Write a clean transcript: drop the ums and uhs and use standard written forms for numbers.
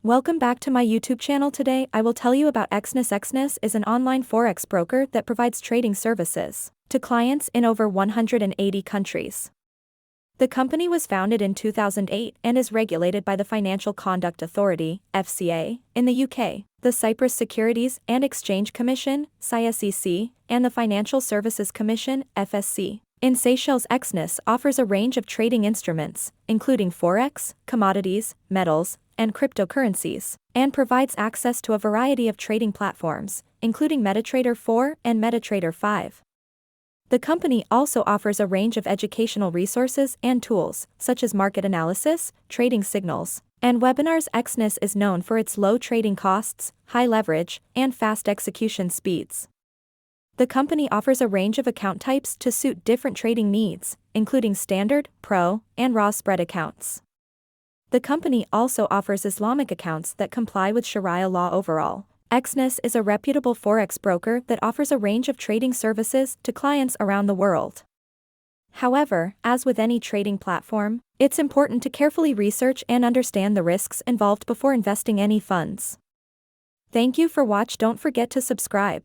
Welcome back to my YouTube channel. Today I will tell you about EXNESS. EXNESS is an online forex broker that provides trading services to clients in over 180 countries. The company was founded in 2008 and is regulated by the Financial Conduct Authority (FCA) in the UK, the Cyprus Securities and Exchange Commission (CSEC), and the Financial Services Commission (FSC). In Seychelles, EXNESS offers a range of trading instruments, including forex, commodities, metals, and cryptocurrencies, and provides access to a variety of trading platforms, including MetaTrader 4 and MetaTrader 5. The company also offers a range of educational resources and tools, such as market analysis, trading signals, and webinars. EXNESS is known for its low trading costs, high leverage, and fast execution speeds. The company offers a range of account types to suit different trading needs, including standard, pro, and raw spread accounts. The company also offers Islamic accounts that comply with Sharia law. Overall, EXNESS is a reputable forex broker that offers a range of trading services to clients around the world. However, as with any trading platform, it's important to carefully research and understand the risks involved before investing any funds. Thank you for watching. Don't forget to subscribe.